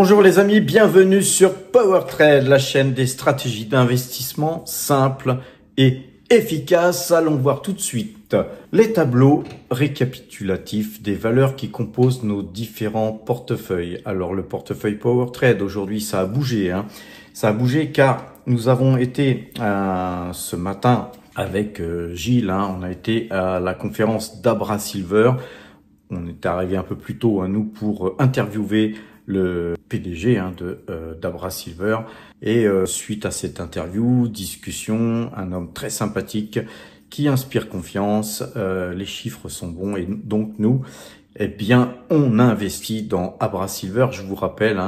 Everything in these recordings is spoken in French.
Bonjour les amis, bienvenue sur PowerTrade, la chaîne des stratégies d'investissement simples et efficaces. Allons voir tout de suite les tableaux récapitulatifs des valeurs qui composent nos différents portefeuilles. Alors le portefeuille PowerTrade, aujourd'hui ça a bougé, ça a bougé car nous avons été ce matin avec Gilles, on a été à la conférence d'Abra Silver. On est arrivé un peu plus tôt, nous, pour interviewer le PDG d'Abra Silver. Et suite à cette interview, discussion, un homme très sympathique qui inspire confiance. Les chiffres sont bons et donc nous, on investit dans Abra Silver. Je vous rappelle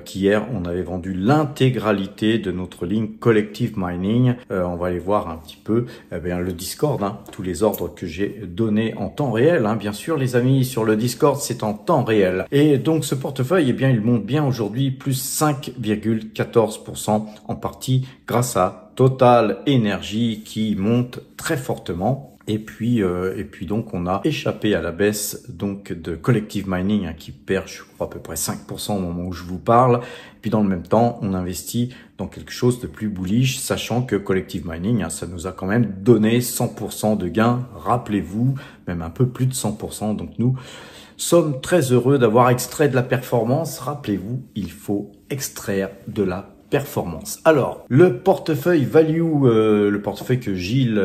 qu'hier, on avait vendu l'intégralité de notre ligne Collective Mining. On va aller voir un petit peu le Discord, tous les ordres que j'ai donnés en temps réel. Bien sûr, les amis, sur le Discord, c'est en temps réel. Et donc, ce portefeuille, il monte bien aujourd'hui, plus 5,14% en partie grâce à Total Energy qui monte très fortement. Et puis donc on a échappé à la baisse donc de Collective Mining qui perd, je crois, à peu près 5% au moment où je vous parle. Puis dans le même temps, on investit dans quelque chose de plus bullish, sachant que Collective Mining, ça nous a quand même donné 100% de gains. Rappelez-vous, même un peu plus de 100%. Donc nous sommes très heureux d'avoir extrait de la performance. Rappelez-vous, il faut extraire de la performance. Alors, le portefeuille value, le portefeuille que Gilles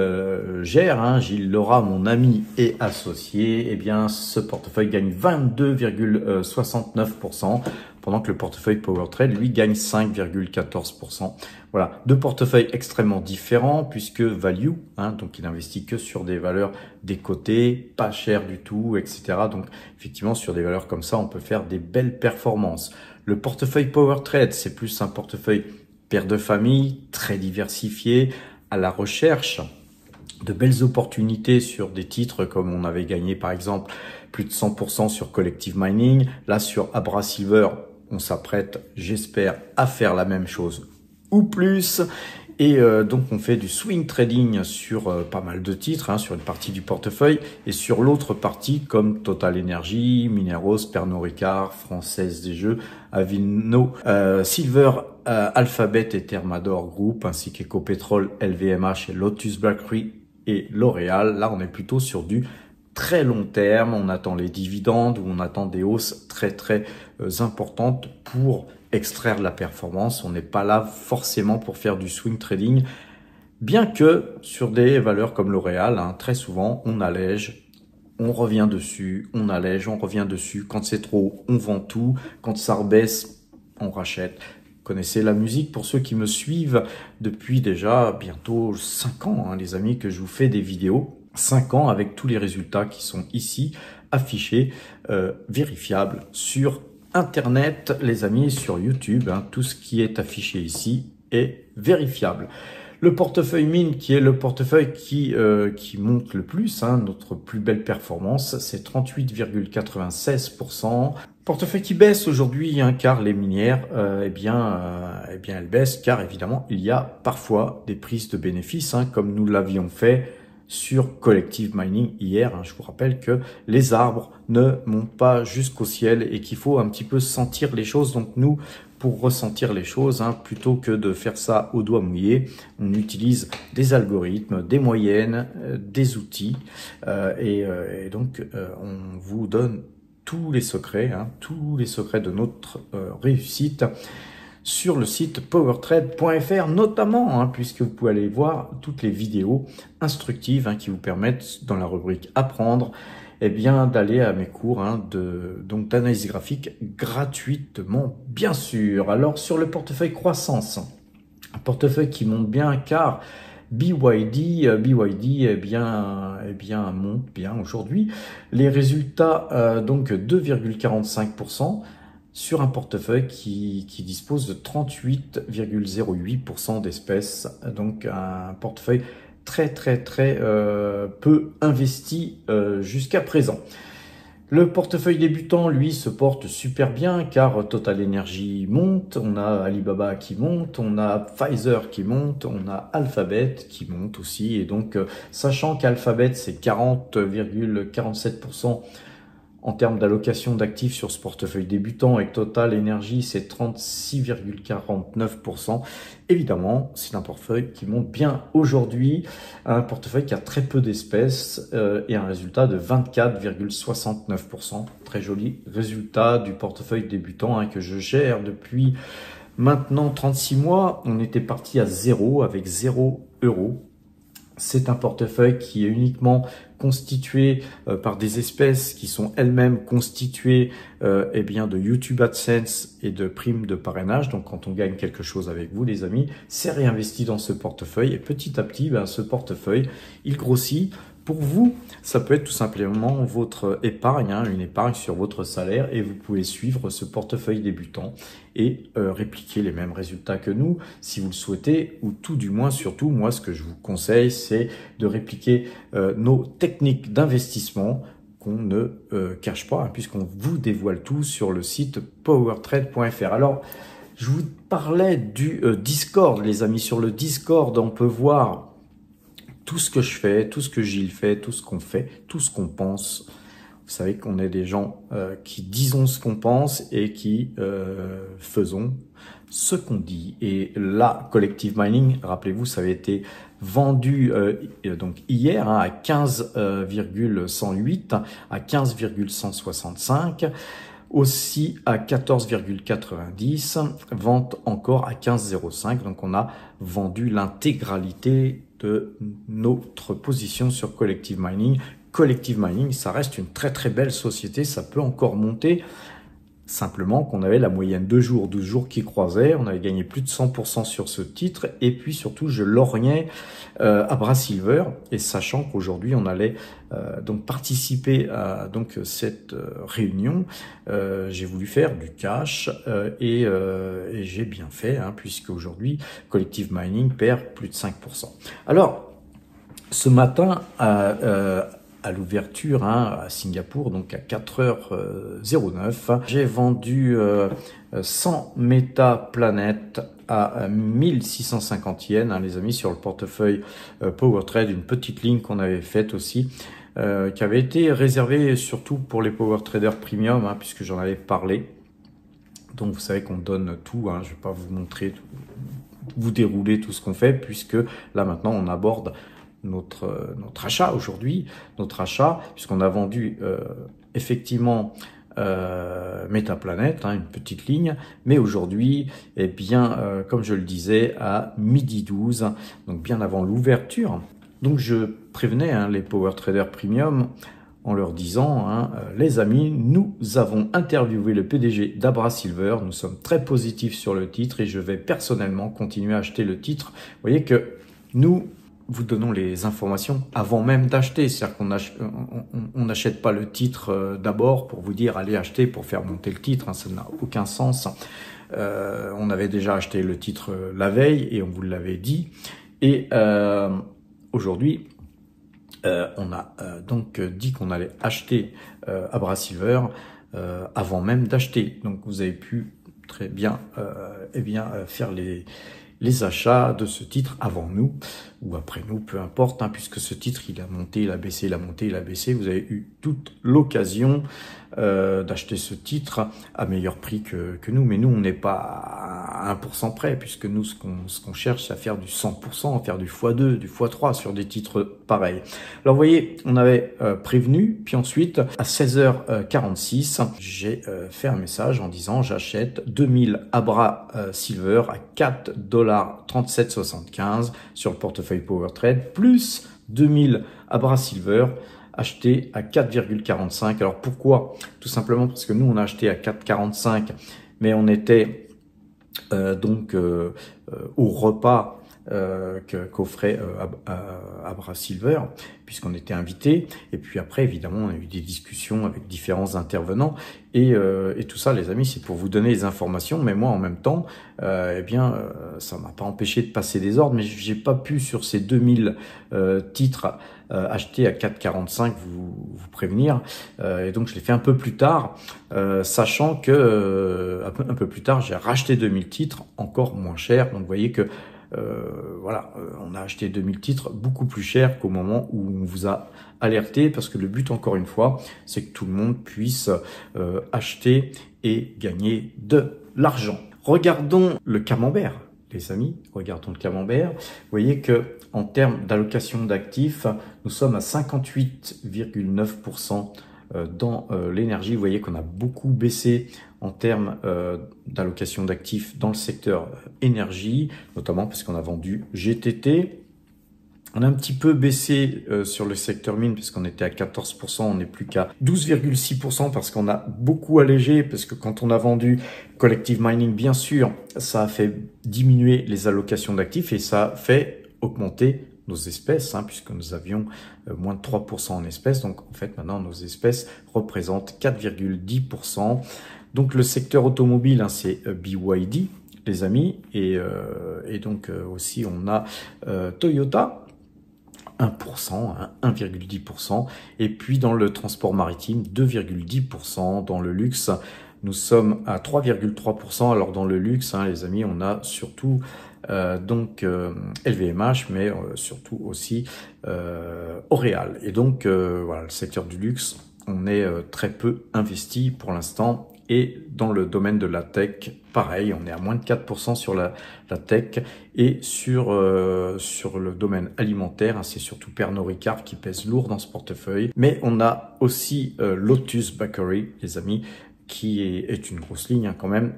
gère, Gilles Laura, mon ami et associé, ce portefeuille gagne 22,69%, pendant que le portefeuille PowerTrade, lui, gagne 5,14%. Voilà, deux portefeuilles extrêmement différents, puisque value, donc il investit que sur des valeurs décotées, pas chères du tout, etc. Donc, effectivement, sur des valeurs comme ça, on peut faire des belles performances. Le portefeuille PowerTrade, c'est plus un portefeuille père de famille, très diversifié, à la recherche de belles opportunités sur des titres comme on avait gagné par exemple plus de 100% sur Collective Mining. Là sur Abra Silver, on s'apprête, j'espère, à faire la même chose ou plus. Et donc on fait du swing trading sur pas mal de titres, sur une partie du portefeuille, et sur l'autre partie comme Total Energy, Mineros, Pernod Ricard, Française des Jeux, Avino, Silver, Alphabet et Thermador Group, ainsi qu'Ecopetrol, LVMH et Lotus Bakery et L'Oréal. Là on est plutôt sur du très long terme, on attend les dividendes ou on attend des hausses très importantes pour extraire de la performance. On n'est pas là forcément pour faire du swing trading, bien que sur des valeurs comme L'Oréal, très souvent on allège, on revient dessus, on allège, on revient dessus. Quand c'est trop, on vend tout. Quand ça rebaisse, on rachète. Vous connaissez la musique pour ceux qui me suivent depuis déjà bientôt 5 ans, les amis, que je vous fais des vidéos. 5 ans avec tous les résultats qui sont ici affichés, vérifiables sur Internet, les amis, sur YouTube. Tout ce qui est affiché ici est vérifiable. Le portefeuille mine, qui est le portefeuille qui monte le plus, notre plus belle performance, c'est 38,96%. Portefeuille qui baisse aujourd'hui, car les minières, elles baissent, car évidemment, il y a parfois des prises de bénéfices, comme nous l'avions fait sur Collective Mining hier. Je vous rappelle que les arbres ne montent pas jusqu'au ciel et qu'il faut un petit peu sentir les choses. Donc nous, pour ressentir les choses, plutôt que de faire ça au doigt mouillé, on utilise des algorithmes, des moyennes, des outils et donc on vous donne tous les secrets de notre réussite sur le site powertrade.fr notamment, puisque vous pouvez aller voir toutes les vidéos instructives qui vous permettent, dans la rubrique apprendre, d'aller à mes cours d'analyse graphique gratuitement, bien sûr. Alors sur le portefeuille croissance, un portefeuille qui monte bien car BYD monte bien aujourd'hui. Les résultats donc 2,45%. Sur un portefeuille qui dispose de 38,08% d'espèces, donc un portefeuille très peu investi jusqu'à présent. Le portefeuille débutant, lui, se porte super bien car Total Energy monte, on a Alibaba qui monte, on a Pfizer qui monte, on a Alphabet qui monte aussi. Et donc, sachant qu'Alphabet, c'est 40,47% En termes d'allocation d'actifs sur ce portefeuille débutant avec Total Energy, c'est 36,49%. Évidemment, c'est un portefeuille qui monte bien aujourd'hui, un portefeuille qui a très peu d'espèces et un résultat de 24,69%. Très joli résultat du portefeuille débutant que je gère depuis maintenant 36 mois. On était parti à zéro avec 0 euros. C'est un portefeuille qui est uniquement constitué par des espèces qui sont elles-mêmes constituées eh bien de YouTube AdSense et de primes de parrainage. Donc quand on gagne quelque chose avec vous les amis, c'est réinvesti dans ce portefeuille et petit à petit ce portefeuille il grossit. Pour vous, ça peut être tout simplement votre épargne, une épargne sur votre salaire et vous pouvez suivre ce portefeuille débutant et répliquer les mêmes résultats que nous si vous le souhaitez ou tout du moins surtout, moi ce que je vous conseille c'est de répliquer nos techniques d'investissement qu'on ne cache pas puisqu'on vous dévoile tout sur le site powertrade.fr. Alors, je vous parlais du Discord les amis. Sur le Discord, on peut voir tout ce que je fais, tout ce que Gilles fait, tout ce qu'on fait, tout ce qu'on pense. Vous savez qu'on est des gens qui disons ce qu'on pense et qui faisons ce qu'on dit. Et là, Collective Mining, rappelez-vous, ça avait été vendu donc hier à 15,108, à 15,165. Aussi à 14,90, vente encore à 15,05. Donc on a vendu l'intégralité de notre position sur Collective Mining. Collective Mining, ça reste une très très belle société, ça peut encore monter. Simplement qu'on avait la moyenne 2 jours, 12 jours qui croisaient, on avait gagné plus de 100% sur ce titre et puis surtout je lorgnais Abra Silver et sachant qu'aujourd'hui on allait donc participer à donc cette réunion, j'ai voulu faire du cash et j'ai bien fait puisque aujourd'hui Collective Mining perd plus de 5%. Alors ce matin à l'ouverture à Singapour, donc à 4h09. J'ai vendu 100 métaplanètes à 1650 yens, les amis, sur le portefeuille PowerTrade, une petite ligne qu'on avait faite aussi, qui avait été réservée surtout pour les Power Traders Premium, puisque j'en avais parlé. Donc vous savez qu'on donne tout, je ne vais pas vous montrer, vous dérouler tout ce qu'on fait, puisque là maintenant on aborde notre achat aujourd'hui, puisqu'on a vendu effectivement Métaplanète, une petite ligne, mais aujourd'hui, eh bien, comme je le disais, à midi 12, donc bien avant l'ouverture. Donc je prévenais les Power Traders Premium en leur disant, les amis, nous avons interviewé le PDG d'Abra Silver, nous sommes très positifs sur le titre et je vais personnellement continuer à acheter le titre. Vous voyez que nous vous donnons les informations avant même d'acheter. C'est-à-dire qu'on n'achète pas le titre d'abord pour vous dire allez acheter pour faire monter le titre. Ça n'a aucun sens. On avait déjà acheté le titre la veille et on vous l'avait dit. Et aujourd'hui, on a donc dit qu'on allait acheter Abra Silver avant même d'acheter. Donc vous avez pu très bien, faire les achats de ce titre avant nous ou après nous, peu importe, puisque ce titre il a monté, il a baissé, il a monté, il a baissé. Vous avez eu toute l'occasion d'acheter ce titre à meilleur prix que nous, mais nous on n'est pas à 1% près, puisque nous ce qu'on cherche c'est à faire du 100%, à faire du x2, du x3 sur des titres pareils. Alors vous voyez, on avait prévenu, puis ensuite à 16h46, j'ai fait un message en disant j'achète 2000 Abra Silver à $4,3775 sur le portefeuille PowerTrade, plus 2000 Abra Silver acheté à 4,45. Alors pourquoi? Tout simplement parce que nous on a acheté à 4,45, mais on était donc au repas qu'offrait Abra Silver, puisqu'on était invité. Et puis après, évidemment, on a eu des discussions avec différents intervenants. Et tout ça, les amis, c'est pour vous donner les informations. Mais moi, en même temps, ça m'a pas empêché de passer des ordres. Mais j'ai pas pu, sur ces 2000 titres achetés à 4,45, vous prévenir. Et donc, je l'ai fait un peu plus tard, sachant que un peu plus tard, j'ai racheté 2000 titres encore moins cher. Donc, vous voyez que voilà, on a acheté 2000 titres beaucoup plus cher qu'au moment où on vous a alerté, parce que le but, encore une fois, c'est que tout le monde puisse acheter et gagner de l'argent. Regardons le camembert, les amis, regardons le camembert. Vous voyez que en termes d'allocation d'actifs, nous sommes à 58,9% dans l'énergie. Vous voyez qu'on a beaucoup baissé en termes d'allocation d'actifs dans le secteur énergie, notamment parce qu'on a vendu GTT. On a un petit peu baissé sur le secteur mine parce qu'on était à 14%, on n'est plus qu'à 12,6% parce qu'on a beaucoup allégé, parce que quand on a vendu Collective Mining, bien sûr, ça a fait diminuer les allocations d'actifs et ça a fait augmenter nos espèces, puisque nous avions moins de 3% en espèces. Donc en fait maintenant nos espèces représentent 4,10%. Donc le secteur automobile, c'est BYD, les amis, et donc aussi on a Toyota, 1%, 1,10%, et puis dans le transport maritime, 2,10%, dans le luxe, nous sommes à 3,3%, alors dans le luxe, les amis, on a surtout donc LVMH, mais surtout aussi L'Oréal, et donc voilà, le secteur du luxe, on est très peu investi pour l'instant. Et dans le domaine de la tech, pareil, on est à moins de 4% sur la tech. Et sur le domaine alimentaire, c'est surtout Pernod Ricard qui pèse lourd dans ce portefeuille. Mais on a aussi Lotus Bakery, les amis, qui est une grosse ligne quand même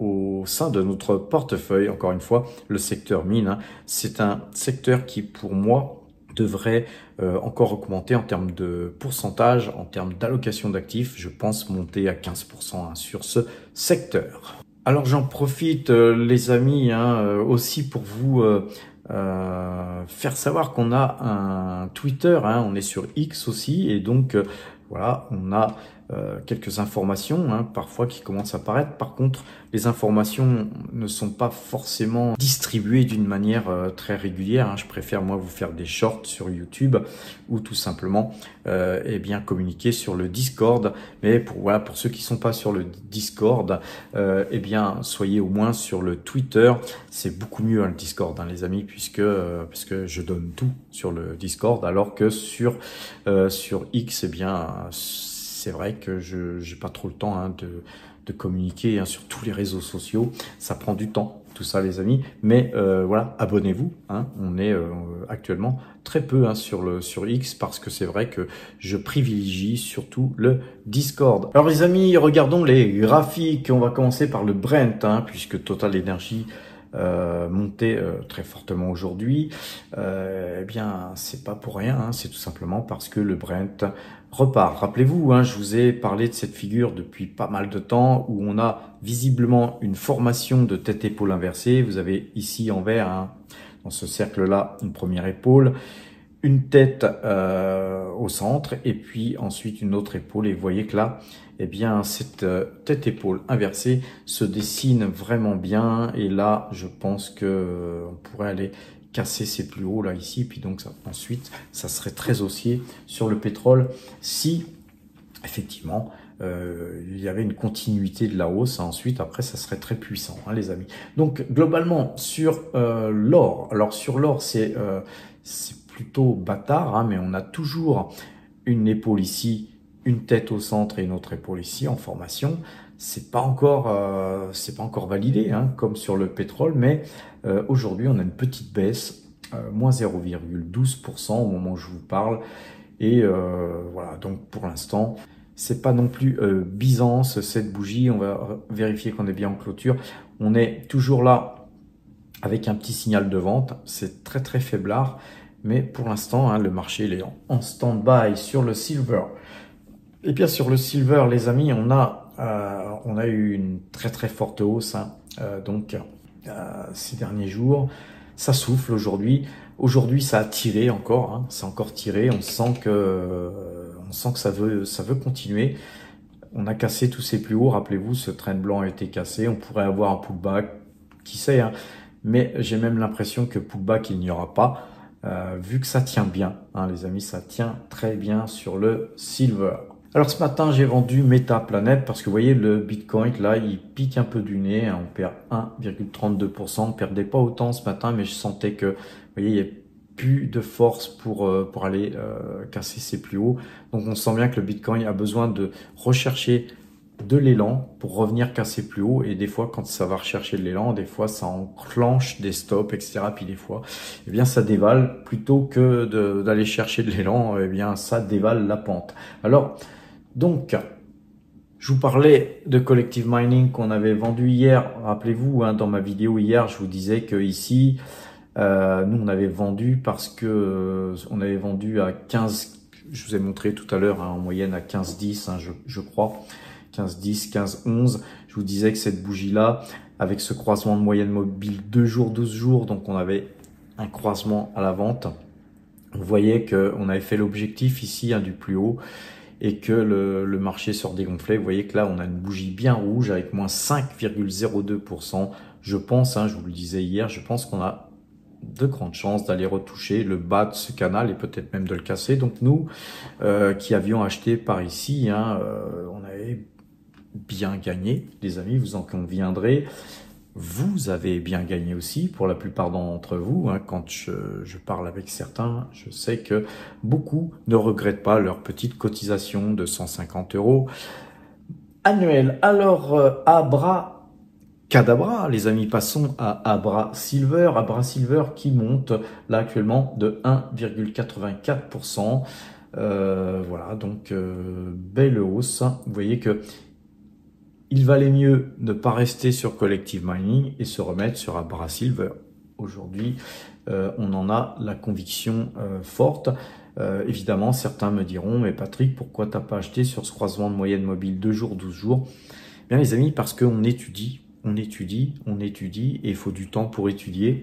au sein de notre portefeuille. Encore une fois, le secteur mine, c'est un secteur qui, pour moi, devrait encore augmenter en termes de pourcentage, en termes d'allocation d'actifs. Je pense monter à 15% sur ce secteur. Alors j'en profite, les amis, aussi pour vous faire savoir qu'on a un Twitter, on est sur X aussi, et donc voilà, on a quelques informations parfois qui commencent à apparaître. Par contre, les informations ne sont pas forcément distribuées d'une manière très régulière. Je préfère moi vous faire des shorts sur YouTube ou tout simplement bien communiquer sur le Discord. Mais pour ceux qui sont pas sur le Discord, bien soyez au moins sur le Twitter. C'est beaucoup mieux le Discord, les amis, puisque parce que je donne tout sur le Discord, alors que sur X, c'est vrai que je n'ai pas trop le temps de communiquer sur tous les réseaux sociaux. Ça prend du temps, tout ça, les amis. Mais voilà, abonnez-vous. On est actuellement très peu sur X, parce que c'est vrai que je privilégie surtout le Discord. Alors les amis, regardons les graphiques. On va commencer par le Brent, puisque Total Energy monté très fortement aujourd'hui. C'est pas pour rien, c'est tout simplement parce que le Brent repart. Rappelez-vous, je vous ai parlé de cette figure depuis pas mal de temps, où on a visiblement une formation de tête-épaule inversée. Vous avez ici en vert, dans ce cercle-là, une première épaule, une tête au centre, et puis ensuite une autre épaule. Et vous voyez que là, cette tête-épaule inversée se dessine vraiment bien. Et là, je pense que on pourrait aller casser ces plus hauts là ici. Puis donc ensuite, ça serait très haussier sur le pétrole si effectivement il y avait une continuité de la hausse. Ensuite, après, ça serait très puissant, les amis. Donc globalement sur l'or. Alors sur l'or, c'est plutôt bâtard, mais on a toujours une épaule ici, une tête au centre et une autre épaule ici en formation. C'est pas encore validé, comme sur le pétrole, mais aujourd'hui on a une petite baisse, moins 0,12% au moment où je vous parle. Et voilà, donc pour l'instant, c'est pas non plus Byzance cette bougie. On va vérifier qu'on est bien en clôture. On est toujours là avec un petit signal de vente. C'est très très faiblard. Mais pour l'instant, le marché il est en stand-by. Sur le silver. Et bien sur le silver, les amis, on a eu une très très forte hausse ces derniers jours. Ça souffle aujourd'hui. Aujourd'hui, ça a tiré encore. C'est encore tiré. On sent que ça veut continuer. On a cassé tous ces plus hauts. Rappelez-vous, ce trend blanc a été cassé. On pourrait avoir un pullback, qui sait. Mais j'ai même l'impression que pullback il n'y aura pas. Vu que ça tient bien, les amis, ça tient très bien sur le silver. Alors ce matin, j'ai vendu Metaplanet parce que vous voyez, le Bitcoin, là, il pique un peu du nez. Hein, on perd 1,32%. On perdait pas autant ce matin, mais je sentais que, vous voyez, il y a plus de force pour aller casser ses plus hauts. Donc on sent bien que le Bitcoin a besoin de rechercher de l'élan pour revenir casser plus haut. Et des fois, quand ça va rechercher de l'élan, des fois, ça enclenche des stops, etc. Puis des fois, eh bien, ça dévale. Plutôt que d'aller chercher de l'élan, eh bien, ça dévale la pente. Alors, donc, je vous parlais de Collective Mining qu'on avait vendu hier. Rappelez-vous, hein, dans ma vidéo hier, je vous disais que ici, nous, on avait vendu parce que on avait vendu à 15, je vous ai montré tout à l'heure, hein, en moyenne à 15-10, hein, je crois, 15-10, 15-11. Je vous disais que cette bougie-là, avec ce croisement de moyenne mobile 2 jours, 12 jours, donc on avait un croisement à la vente. Vous voyez qu'on avait fait l'objectif ici, hein, du plus haut, et que le marché se redégonflait. Vous voyez que là, on a une bougie bien rouge avec moins 5,02%. Je pense, hein, je vous le disais hier, je pense qu'on a de grandes chances d'aller retoucher le bas de ce canal et peut-être même de le casser. Donc nous, qui avions acheté par ici, hein, on avait bien gagné, les amis, vous en conviendrez. Vous avez bien gagné aussi, pour la plupart d'entre vous. Hein, quand je parle avec certains, je sais que beaucoup ne regrettent pas leur petite cotisation de 150 € annuelle. Alors, Abracadabra, les amis, passons à Abra Silver. Abra Silver qui monte là actuellement de 1,84%. Voilà, donc belle hausse. Vous voyez que il valait mieux ne pas rester sur Collective Mining et se remettre sur Abra Silver. Aujourd'hui, on en a la conviction forte. Évidemment, certains me diront, mais Patrick, pourquoi t'as pas acheté sur ce croisement de moyenne mobile 2 jours, 12 jours? Bien les amis, parce qu'on étudie, et il faut du temps pour étudier.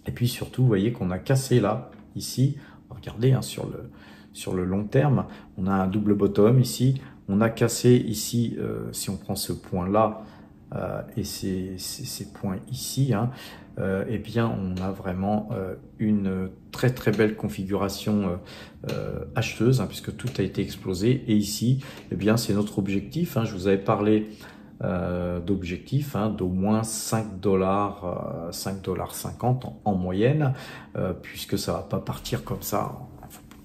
Et puis surtout, vous voyez qu'on a cassé là, ici, regardez, hein, sur le long terme, on a un double bottom ici. On a cassé ici, si on prend ce point-là et ces points ici, hein, eh bien, on a vraiment une très très belle configuration acheteuse, hein, puisque tout a été explosé. Et ici, eh bien, c'est notre objectif. Hein, je vous avais parlé d'objectif, hein, d'au moins 5 $, 5,50 $ en moyenne, puisque ça va pas partir comme ça.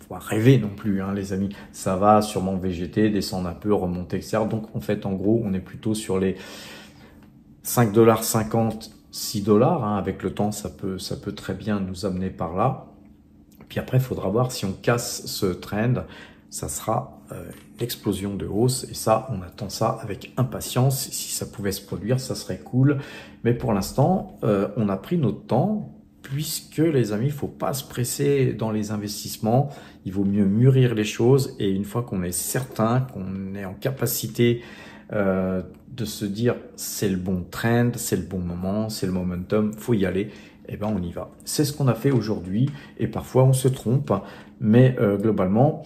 Faut pas rêver non plus, hein, les amis. Ça va sûrement végéter, descendre un peu, remonter, etc. Donc, en fait, en gros, on est plutôt sur les 5,50 $, 6 $. Hein. Avec le temps, ça peut très bien nous amener par là. Puis après, il faudra voir si on casse ce trend. Ça sera l'explosion de hausse. Et ça, on attend ça avec impatience. Si ça pouvait se produire, ça serait cool. Mais pour l'instant, on a pris notre temps. Puisque les amis, il faut pas se presser dans les investissements, il vaut mieux mûrir les choses et une fois qu'on est certain, qu'on est en capacité de se dire c'est le bon trend, c'est le bon moment, c'est le momentum, faut y aller, et ben on y va. C'est ce qu'on a fait aujourd'hui et parfois on se trompe, mais globalement,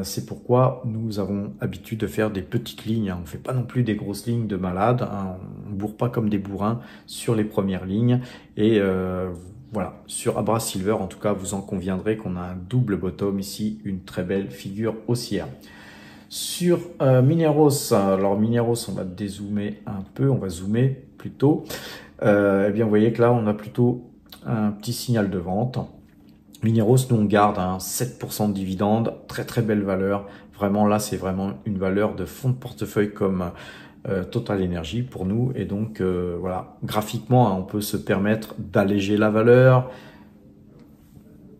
c'est pourquoi nous avons l'habitude de faire des petites lignes. On ne fait pas non plus des grosses lignes de malade, hein. On ne bourre pas comme des bourrins sur les premières lignes et voilà, sur Abra Silver, en tout cas, vous en conviendrez qu'on a un double bottom ici, une très belle figure haussière. Sur Mineros, alors Mineros, on va dézoomer un peu, on va zoomer plutôt. Eh bien, vous voyez que là, on a plutôt un petit signal de vente. Mineros, nous, on garde un 7% de dividende, très très belle valeur. Vraiment, là, c'est vraiment une valeur de fonds de portefeuille comme Total Energy pour nous. Et donc, voilà, graphiquement, hein, on peut se permettre d'alléger la valeur,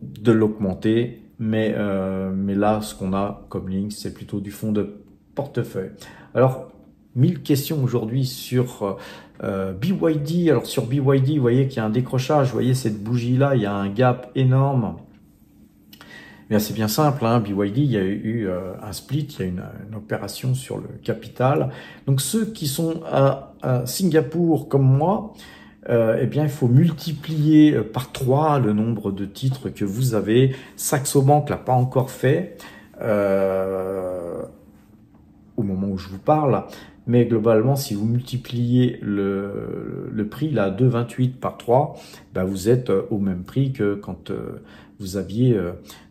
de l'augmenter. Mais là, ce qu'on a comme ligne, c'est plutôt du fonds de portefeuille. Alors, 1000 questions aujourd'hui sur BYD. Alors, sur BYD, vous voyez qu'il y a un décrochage. Vous voyez cette bougie-là, il y a un gap énorme. Bien, c'est bien simple, hein. BYD, il y a eu un split, il y a une opération sur le capital. Donc, ceux qui sont à Singapour comme moi, eh bien, il faut multiplier par 3 le nombre de titres que vous avez. Saxo Bank l'a pas encore fait au moment où je vous parle. Mais globalement, si vous multipliez le prix, là, 2,28 par 3, bah, vous êtes au même prix que quand vous aviez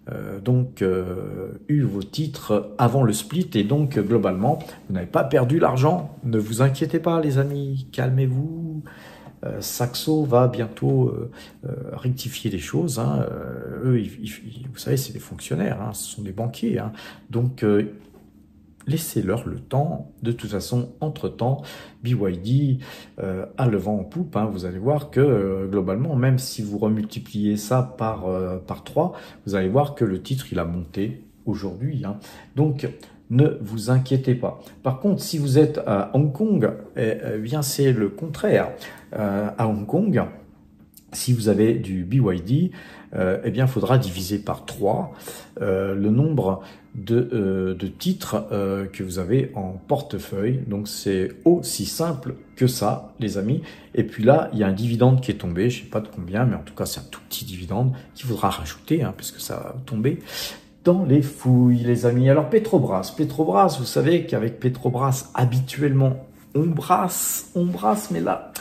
eu vos titres avant le split et donc globalement vous n'avez pas perdu l'argent. Ne vous inquiétez pas les amis, calmez-vous. Saxo va bientôt rectifier les choses. Hein. Eux, vous savez, c'est des fonctionnaires, hein, ce sont des banquiers. Hein. Donc, laissez-leur le temps. De toute façon, entre-temps, BYD a le vent en poupe. Hein. Vous allez voir que globalement, même si vous remultipliez ça par 3, vous allez voir que le titre, il a monté aujourd'hui. Hein. Donc, ne vous inquiétez pas. Par contre, si vous êtes à Hong Kong, bien c'est le contraire. À Hong Kong, si vous avez du BYD, eh bien, il faudra diviser par 3 le nombre de titres que vous avez en portefeuille. Donc, c'est aussi simple que ça, les amis. Et puis là, il y a un dividende qui est tombé. Je ne sais pas de combien, mais en tout cas, c'est un tout petit dividende qu'il faudra rajouter, hein, puisque ça va tomber dans les fouilles, les amis. Alors, Petrobras, vous savez qu'avec Petrobras, habituellement, on brasse, mais là,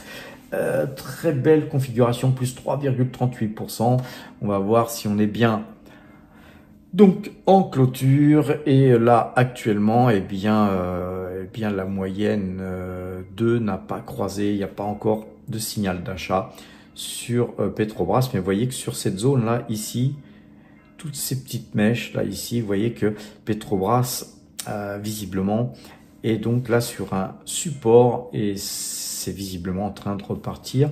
très belle configuration, plus 3,38%. On va voir si on est bien. Donc, en clôture, et là, actuellement, eh bien, la moyenne 2 n'a pas croisé, il n'y a pas encore de signal d'achat sur Petrobras, mais vous voyez que sur cette zone-là, ici, toutes ces petites mèches là ici, vous voyez que Petrobras visiblement est donc là sur un support et c'est visiblement en train de repartir.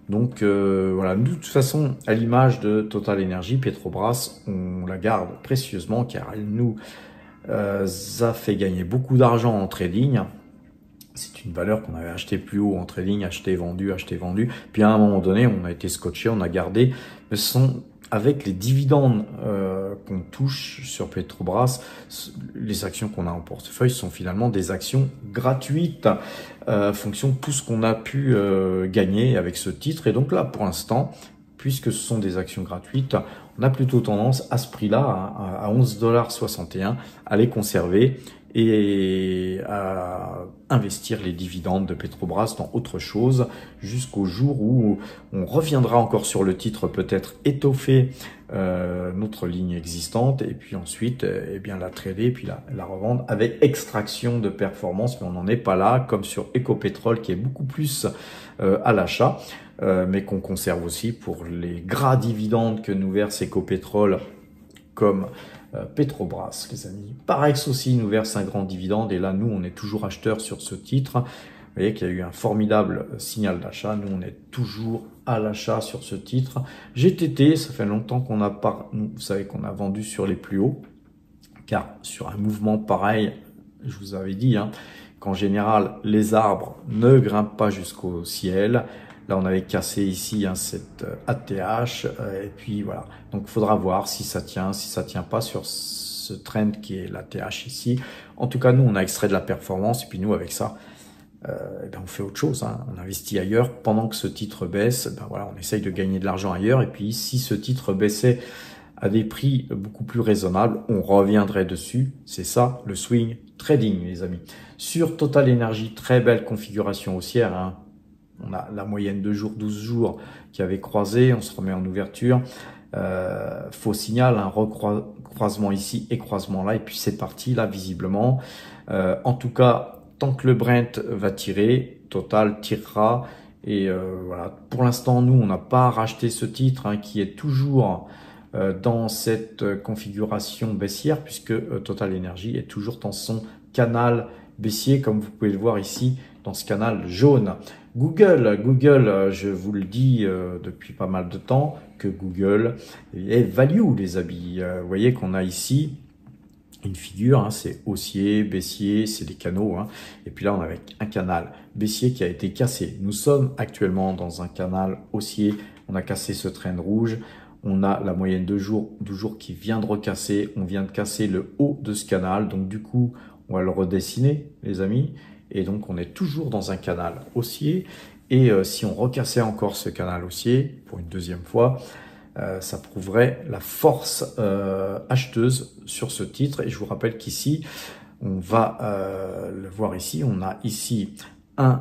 Donc voilà, de toute façon, à l'image de Total Energy, Petrobras, on la garde précieusement car elle nous a fait gagner beaucoup d'argent en trading. C'est une valeur qu'on avait acheté plus haut en trading, acheté, vendu. Puis à un moment donné, on a été scotché, on a gardé. Mais ce sont avec les dividendes qu'on touche sur Petrobras, les actions qu'on a en portefeuille sont finalement des actions gratuites, fonction de tout ce qu'on a pu gagner avec ce titre. Et donc là, pour l'instant, puisque ce sont des actions gratuites, on a plutôt tendance à ce prix-là, à 11,61 $, à les conserver et à investir les dividendes de Petrobras dans autre chose jusqu'au jour où on reviendra encore sur le titre, peut-être étoffer notre ligne existante et puis ensuite eh bien la trader puis la revendre avec extraction de performance, mais on n'en est pas là comme sur Ecopetrol qui est beaucoup plus à l'achat, mais qu'on conserve aussi pour les gras dividendes que nous verse Ecopetrol comme Petrobras, les amis. Parex aussi nous verse un grand dividende et là, nous, on est toujours acheteurs sur ce titre. Vous voyez qu'il y a eu un formidable signal d'achat. Nous, on est toujours à l'achat sur ce titre. GTT, ça fait longtemps qu'on a pas, vous savez qu'on a vendu sur les plus hauts, car sur un mouvement pareil, je vous avais dit, hein, qu'en général, les arbres ne grimpent pas jusqu'au ciel. Là, on avait cassé ici hein, cette ATH et puis voilà. Donc, il faudra voir si ça tient pas sur ce trend qui est l'ATH ici. En tout cas, nous, on a extrait de la performance et puis nous, avec ça, eh ben, on fait autre chose. Hein. On investit ailleurs pendant que ce titre baisse. Ben, voilà, on essaye de gagner de l'argent ailleurs. Et puis, si ce titre baissait à des prix beaucoup plus raisonnables, on reviendrait dessus. C'est ça, le swing trading, les amis. Sur Total Energy, très belle configuration haussière, hein. On a la moyenne de jours, 12 jours qui avait croisé. On se remet en ouverture. Faux signal, un recroisement ici et croisement là. Et puis c'est parti là visiblement. En tout cas, tant que le Brent va tirer, Total tirera. Et voilà. Pour l'instant, nous, on n'a pas racheté ce titre hein, qui est toujours dans cette configuration baissière puisque Total Energy est toujours dans son canal baissier comme vous pouvez le voir ici dans ce canal jaune. Google, je vous le dis depuis pas mal de temps que Google est value, les amis. Vous voyez qu'on a ici une figure, hein, c'est haussier, baissier, c'est des canaux. Hein, et puis là, on a avec un canal baissier qui a été cassé. Nous sommes actuellement dans un canal haussier. On a cassé ce trend rouge. On a la moyenne de jours qui vient de recasser. On vient de casser le haut de ce canal. Donc du coup, on va le redessiner, les amis. Et donc, on est toujours dans un canal haussier. Et si on recassait encore ce canal haussier pour une deuxième fois, ça prouverait la force acheteuse sur ce titre. Et je vous rappelle qu'ici, on va le voir ici, on a ici un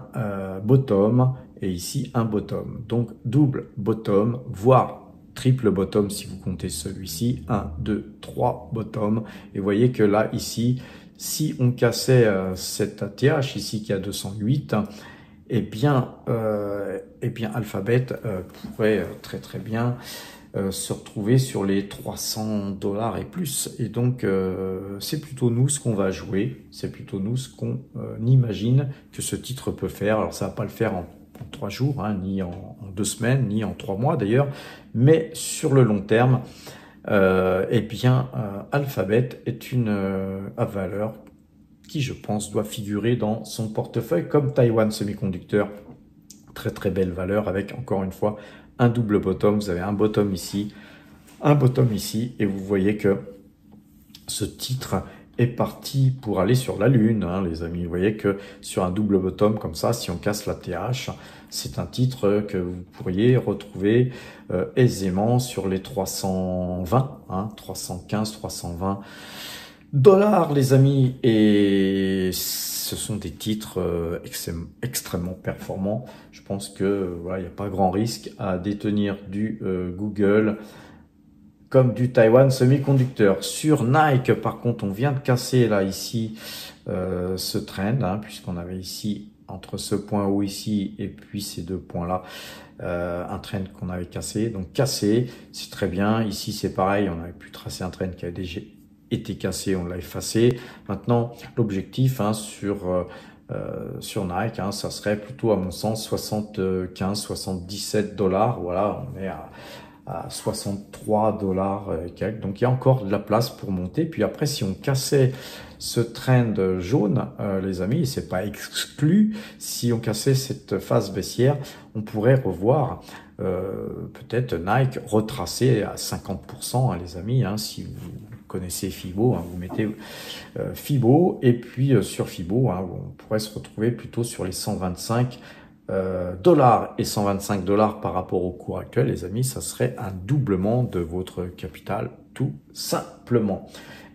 bottom et ici un bottom. Donc, double bottom, voire triple bottom si vous comptez celui-ci. 1, 2, 3 bottom. Et vous voyez que là, ici, si on cassait cet ATH ici qui a 208, eh bien Alphabet pourrait très bien se retrouver sur les 300 $ et plus. Et donc, c'est plutôt nous ce qu'on va jouer, c'est plutôt nous ce qu'on imagine que ce titre peut faire. Alors, ça va pas le faire en 3 jours, hein, ni en 2 semaines, ni en 3 mois d'ailleurs, mais sur le long terme, Alphabet est une valeur qui, je pense, doit figurer dans son portefeuille comme Taiwan Semiconductor. Très belle valeur avec, encore une fois, un double bottom. Vous avez un bottom ici, et vous voyez que ce titre est parti pour aller sur la lune, hein, les amis. Vous voyez que sur un double bottom comme ça, si on casse la TH, c'est un titre que vous pourriez retrouver aisément sur les 320, hein, 315, 320 $ les amis. Et ce sont des titres extrêmement performants. Je pense que voilà, il n'y a pas grand risque à détenir du Google comme du Taiwan Semiconductor. Sur Nike, par contre, on vient de casser là ici ce trend, hein, puisqu'on avait ici entre ce point haut ici et puis ces deux points là, un trend qu'on avait cassé. Donc cassé, c'est très bien. Ici c'est pareil, on avait pu tracer un trend qui a déjà été cassé, on l'a effacé. Maintenant l'objectif hein, sur Nike, hein, ça serait plutôt à mon sens 75-77 $. Voilà, on est à 63 $ et quelques. Donc il y a encore de la place pour monter. Puis après, si on cassait ce trend jaune, les amis, c'est pas exclu, si on cassait cette phase baissière, on pourrait revoir peut-être Nike retracer à 50%, hein, les amis, hein, si vous connaissez Fibo, hein, vous mettez Fibo, et puis sur Fibo, hein, on pourrait se retrouver plutôt sur les 125 $ et 125 $ par rapport au cours actuel, les amis, ça serait un doublement de votre capital, tout simplement.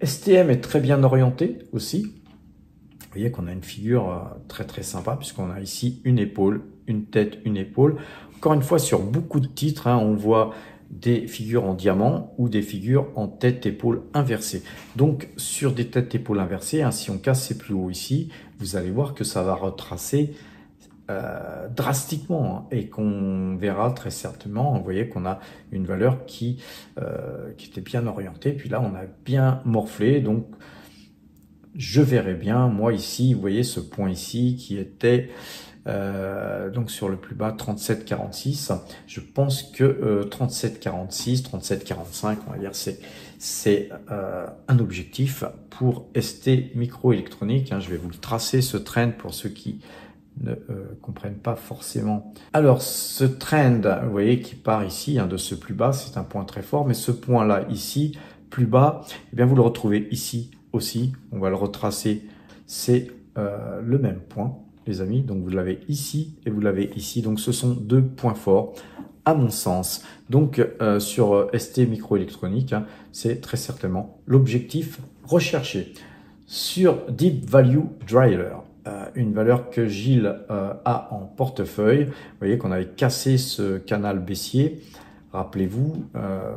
STM est très bien orienté aussi. Vous voyez qu'on a une figure très sympa, puisqu'on a ici une épaule, une tête, une épaule. Encore une fois, sur beaucoup de titres, hein, on voit des figures en diamant ou des figures en tête-épaule inversée. Donc, sur des têtes-épaules inversées, hein, si on casse ces plus hauts ici, vous allez voir que ça va retracer drastiquement, hein, et qu'on verra très certainement. Vous voyez qu'on a une valeur qui était bien orientée, puis là on a bien morflé, donc je verrai bien moi ici, vous voyez ce point ici qui était donc sur le plus bas 37,46. Je pense que 37,46, 37,45, on va dire c'est un objectif pour ST Microélectronique, hein. Je vais vous le tracer ce trend pour ceux qui ne comprennent pas forcément. Alors ce trend, vous voyez, qui part ici, hein, de ce plus bas, c'est un point très fort, mais ce point là ici, plus bas, eh bien vous le retrouvez ici aussi. On va le retracer, c'est le même point, les amis. Donc vous l'avez ici et vous l'avez ici. Donc ce sont deux points forts à mon sens. Donc sur ST Microélectronique, hein, c'est très certainement l'objectif recherché. Sur Deep Value Driller, une valeur que Gilles a en portefeuille. Vous voyez qu'on avait cassé ce canal baissier. Rappelez-vous,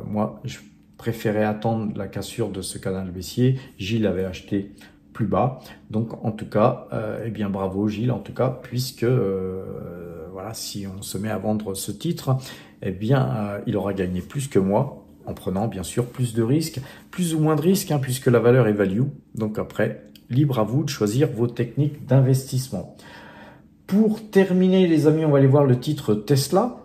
moi, je préférais attendre la cassure de ce canal baissier. Gilles avait acheté plus bas. Donc, en tout cas, eh bien, bravo Gilles, en tout cas, puisque, voilà, si on se met à vendre ce titre, eh bien, il aura gagné plus que moi, en prenant, bien sûr, plus de risques, plus ou moins de risques, hein, puisque la valeur est value. Donc, après, libre à vous de choisir vos techniques d'investissement. Pour terminer, les amis, on va aller voir le titre Tesla.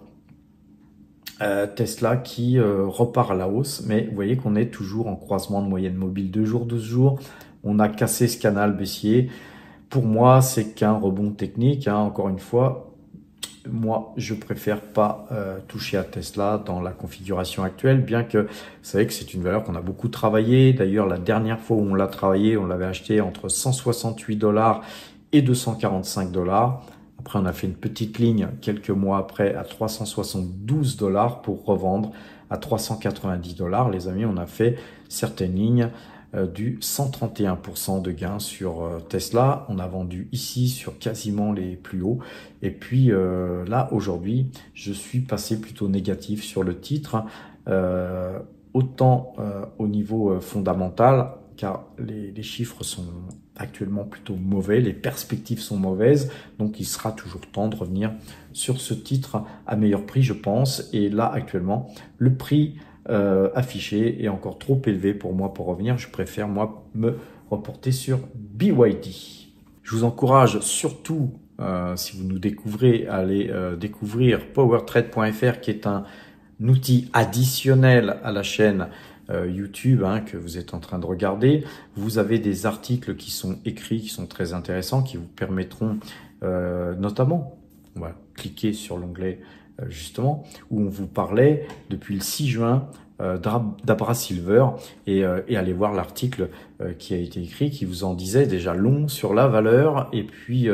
Tesla qui repart à la hausse, mais vous voyez qu'on est toujours en croisement de moyenne mobile 2 jours, 12 jours. On a cassé ce canal baissier. Pour moi, c'est qu'un rebond technique, hein, encore une fois. Moi, je préfère pas toucher à Tesla dans la configuration actuelle, bien que vous savez que c'est une valeur qu'on a beaucoup travaillé. D'ailleurs, la dernière fois où on l'a travaillé, on l'avait acheté entre 168 $ et 245 $. Après, on a fait une petite ligne quelques mois après à 372 $ pour revendre à 390 $. Les amis, on a fait certaines lignes du 131% de gain sur Tesla. On a vendu ici sur quasiment les plus hauts. Et puis là, aujourd'hui, je suis passé plutôt négatif sur le titre. autant au niveau fondamental, car les chiffres sont actuellement plutôt mauvais, les perspectives sont mauvaises, donc il sera toujours temps de revenir sur ce titre à meilleur prix, je pense. Et là, actuellement, le prix affiché est encore trop élevé pour moi pour revenir. Je préfère, moi, me reporter sur BYD. Je vous encourage surtout, si vous nous découvrez, à aller découvrir powertrade.fr, qui est un outil additionnel à la chaîne YouTube que vous êtes en train de regarder. Vous avez des articles qui sont écrits, qui sont très intéressants, qui vous permettront notamment, on va cliquer sur l'onglet justement, où on vous parlait depuis le 6 juin d'Abra Silver et allez voir l'article qui a été écrit, qui vous en disait déjà long sur la valeur. Et puis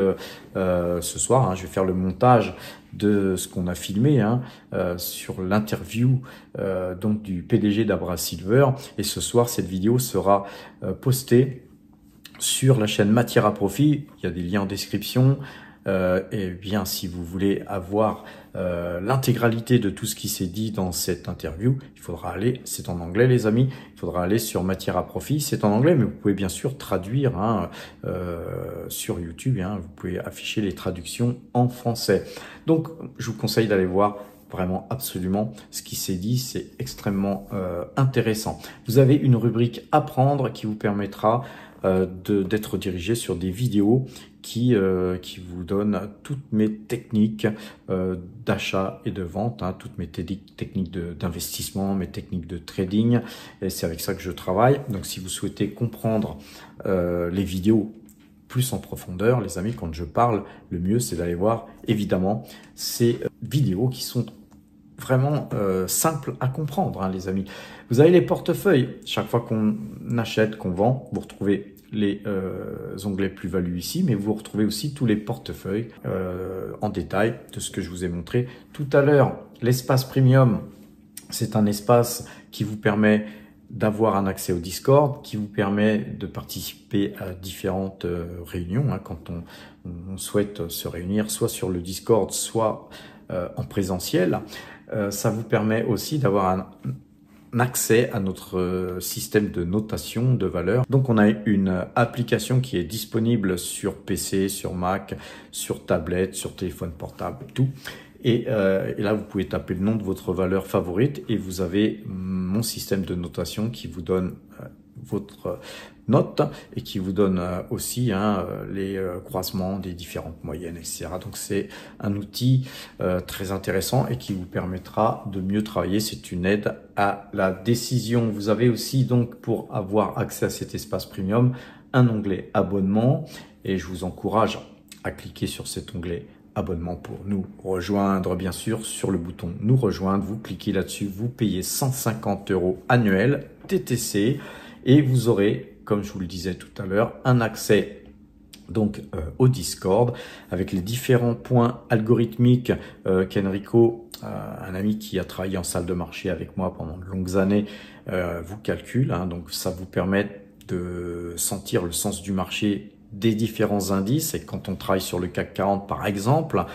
ce soir, je vais faire le montage de ce qu'on a filmé sur l'interview donc du PDG d'Abra Silver. Et ce soir, cette vidéo sera postée sur la chaîne Matière à Profit. Il y a des liens en description. Et bien, si vous voulez avoir l'intégralité de tout ce qui s'est dit dans cette interview, il faudra aller, c'est en anglais les amis, il faudra aller sur Matière à Profit, c'est en anglais, mais vous pouvez bien sûr traduire sur YouTube, vous pouvez afficher les traductions en français. Donc, je vous conseille d'aller voir vraiment absolument ce qui s'est dit, c'est extrêmement intéressant. Vous avez une rubrique apprendre qui vous permettra d'être dirigé sur des vidéos qui vous donnent toutes mes techniques d'achat et de vente, toutes mes techniques d'investissement, mes techniques de trading, et c'est avec ça que je travaille. Donc si vous souhaitez comprendre les vidéos plus en profondeur, les amis, quand je parle, le mieux c'est d'aller voir évidemment ces vidéos qui sont vraiment simples à comprendre, les amis. Vous avez les portefeuilles. Chaque fois qu'on achète, qu'on vend, vous retrouvez les onglets plus-value ici, mais vous retrouvez aussi tous les portefeuilles en détail de ce que je vous ai montré tout à l'heure. L'espace premium, c'est un espace qui vous permet d'avoir un accès au Discord, qui vous permet de participer à différentes réunions quand on souhaite se réunir, soit sur le Discord, soit en présentiel. Ça vous permet aussi d'avoir un accès à notre système de notation de valeur. Donc on a une application qui est disponible sur PC, sur Mac, sur tablette, sur téléphone portable, tout. Et là, vous pouvez taper le nom de votre valeur favorite et vous avez mon système de notation qui vous donne votre note et qui vous donne aussi les croisements des différentes moyennes, etc. Donc c'est un outil très intéressant et qui vous permettra de mieux travailler. C'est une aide à la décision. Vous avez aussi donc, pour avoir accès à cet espace premium, un onglet abonnement et je vous encourage à cliquer sur cet onglet abonnement pour nous rejoindre, bien sûr, sur le bouton nous rejoindre. Vous cliquez là-dessus, vous payez 150 € annuels TTC et vous aurez, comme je vous le disais tout à l'heure, un accès donc au Discord avec les différents points algorithmiques qu'Enrico, un ami qui a travaillé en salle de marché avec moi pendant de longues années, vous calcule. Donc ça vous permet de sentir le sens du marché des différents indices. Et quand on travaille sur le CAC 40 par exemple,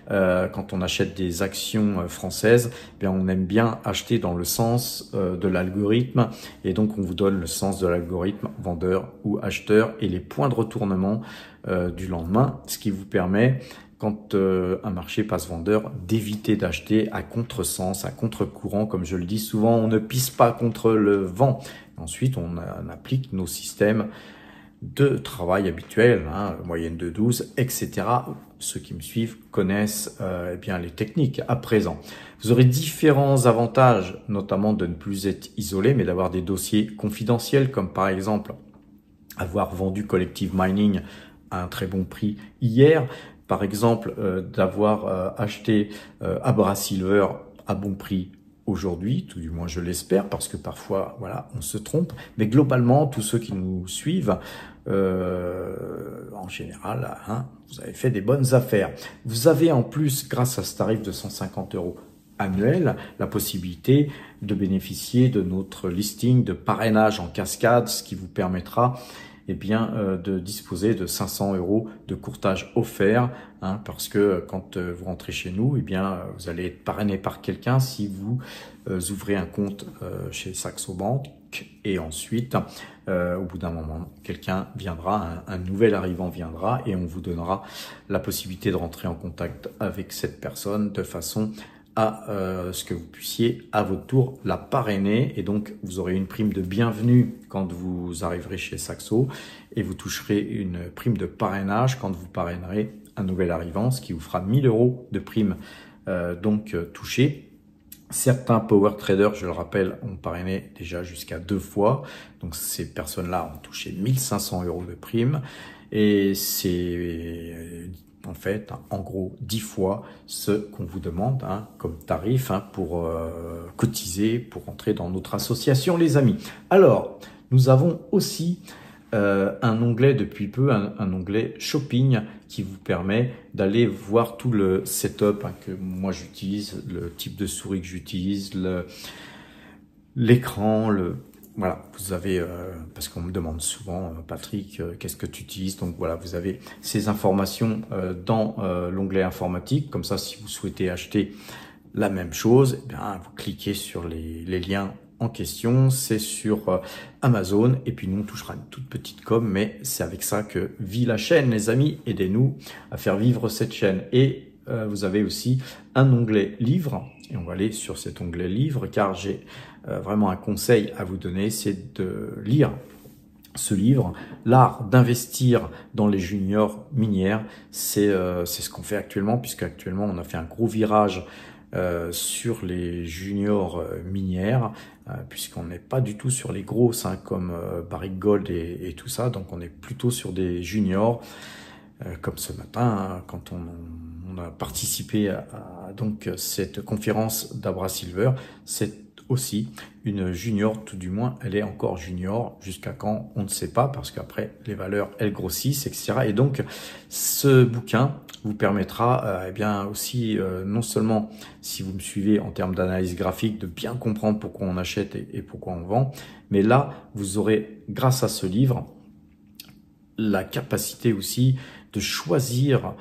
quand on achète des actions françaises, on aime bien acheter dans le sens de l'algorithme, et donc on vous donne le sens de l'algorithme vendeur ou acheteur et les points de retournement du lendemain, ce qui vous permet, quand un marché passe vendeur, d'éviter d'acheter à contresens, à contre-courant. Comme je le dis souvent, on ne pisse pas contre le vent. Ensuite, on applique nos systèmes de travail habituel, moyenne de 12, etc. Ceux qui me suivent connaissent bien les techniques à présent. Vous aurez différents avantages, notamment de ne plus être isolé, mais d'avoir des dossiers confidentiels, comme par exemple avoir vendu Collective Mining à un très bon prix hier, par exemple d'avoir acheté Abra Silver à bon prix aujourd'hui, tout du moins je l'espère, parce que parfois, voilà, on se trompe. Mais globalement, tous ceux qui nous suivent, en général, vous avez fait des bonnes affaires. Vous avez en plus, grâce à ce tarif de 150 € annuel, la possibilité de bénéficier de notre listing de parrainage en cascade, ce qui vous permettra eh bien, de disposer de 500 € de courtage offert, hein, parce que quand vous rentrez chez nous, eh bien, vous allez être parrainé par quelqu'un si vous ouvrez un compte chez Saxo Bank, et ensuite, au bout d'un moment, quelqu'un viendra, un nouvel arrivant viendra, et on vous donnera la possibilité de rentrer en contact avec cette personne de façon à ce que vous puissiez à votre tour la parrainer, et donc vous aurez une prime de bienvenue quand vous arriverez chez Saxo, et vous toucherez une prime de parrainage quand vous parrainerez un nouvel arrivant, ce qui vous fera 1000 € de prime touchée. Certains power traders, je le rappelle, ont parrainé déjà jusqu'à 2 fois, donc ces personnes-là ont touché 1500 € de prime, et c'est en fait, en gros, 10 fois ce qu'on vous demande comme tarif pour cotiser, pour rentrer dans notre association, les amis. Alors, nous avons aussi un onglet depuis peu, un onglet shopping qui vous permet d'aller voir tout le setup que moi j'utilise, le type de souris que j'utilise, l'écran, voilà, vous avez, parce qu'on me demande souvent, Patrick, qu'est-ce que tu utilises? Donc voilà, vous avez ces informations dans l'onglet informatique. Comme ça, si vous souhaitez acheter la même chose, eh bien, vous cliquez sur les liens en question. C'est sur Amazon, et puis nous, on touchera une toute petite com, mais c'est avec ça que vit la chaîne, les amis. Aidez-nous à faire vivre cette chaîne. Et vous avez aussi un onglet livre, et on va aller sur cet onglet livre, car j'ai vraiment un conseil à vous donner, c'est de lire ce livre, L'art d'investir dans les juniors minières. C'est ce qu'on fait actuellement, puisque actuellement on a fait un gros virage sur les juniors minières, puisqu'on n'est pas du tout sur les grosses comme Barrick Gold et tout ça, donc on est plutôt sur des juniors, comme ce matin, quand on a participé à donc cette conférence d'Abra Silver. C'est aussi une junior, tout du moins elle est encore junior, jusqu'à quand on ne sait pas, parce qu'après les valeurs elles grossissent, etc. Et donc ce bouquin vous permettra eh bien aussi non seulement, si vous me suivez en termes d'analyse graphique, de bien comprendre pourquoi on achète et pourquoi on vend, mais là vous aurez, grâce à ce livre, la capacité aussi de choisir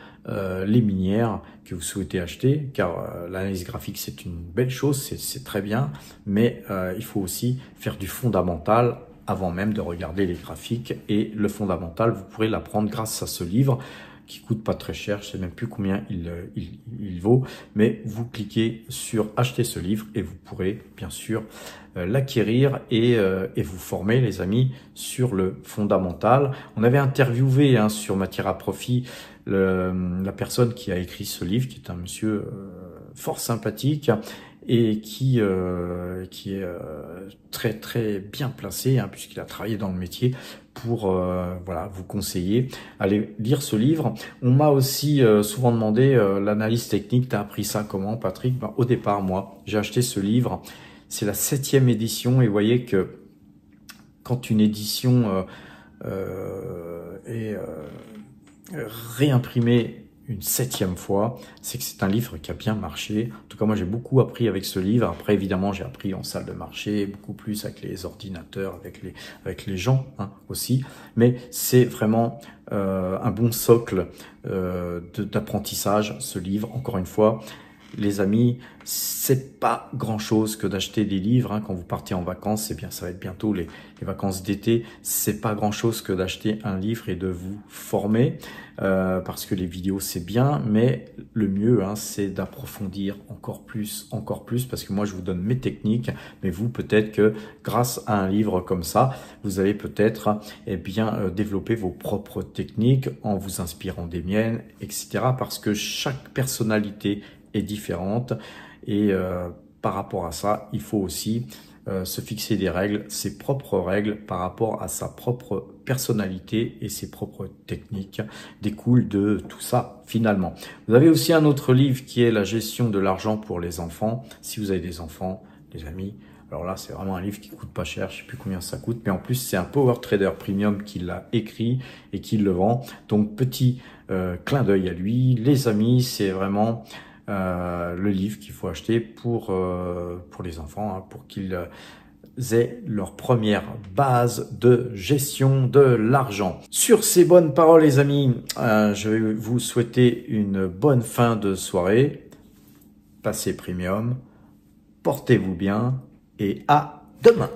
les minières que vous souhaitez acheter, car l'analyse graphique c'est une belle chose, c'est très bien, mais il faut aussi faire du fondamental avant même de regarder les graphiques, et le fondamental vous pourrez l'apprendre grâce à ce livre qui coûte pas très cher, je sais même plus combien il vaut, mais vous cliquez sur acheter ce livre et vous pourrez bien sûr l'acquérir et vous former, les amis, sur le fondamental. On avait interviewé sur Matière à Profit la personne qui a écrit ce livre, qui est un monsieur fort sympathique et qui est très très bien placé, puisqu'il a travaillé dans le métier, pour voilà, vous conseiller. Allez lire ce livre. On m'a aussi souvent demandé l'analyse technique. T'as appris ça comment, Patrick? Au départ, moi, j'ai acheté ce livre. C'est la 7e édition, et vous voyez que quand une édition est réimprimée une 7e fois, c'est que c'est un livre qui a bien marché. En tout cas, moi, j'ai beaucoup appris avec ce livre. Après, évidemment, j'ai appris en salle de marché, beaucoup plus avec les ordinateurs, avec les gens aussi. Mais c'est vraiment un bon socle d'apprentissage, ce livre. Encore une fois, les amis, c'est pas grand chose que d'acheter des livres quand vous partez en vacances. Eh bien, ça va être bientôt les vacances d'été. C'est pas grand chose que d'acheter un livre et de vous former, parce que les vidéos c'est bien, mais le mieux c'est d'approfondir encore plus, parce que moi je vous donne mes techniques, mais vous peut-être que grâce à un livre comme ça, vous allez peut-être développer vos propres techniques en vous inspirant des miennes, etc. Parce que chaque personnalité est différente, et par rapport à ça, il faut aussi se fixer des règles, ses propres règles par rapport à sa propre personnalité, et ses propres techniques découlent de tout ça finalement. Vous avez aussi un autre livre qui est La gestion de l'argent pour les enfants. Si vous avez des enfants, les amis, alors là c'est vraiment un livre qui coûte pas cher, je sais plus combien ça coûte, mais en plus c'est un Power Trader Premium qui l'a écrit et qui le vend. Donc petit clin d'œil à lui, les amis, c'est vraiment le livre qu'il faut acheter pour les enfants, pour qu'ils aient leur première base de gestion de l'argent. Sur ces bonnes paroles, les amis, je vais vous souhaiter une bonne fin de soirée. Passez premium, portez-vous bien et à demain.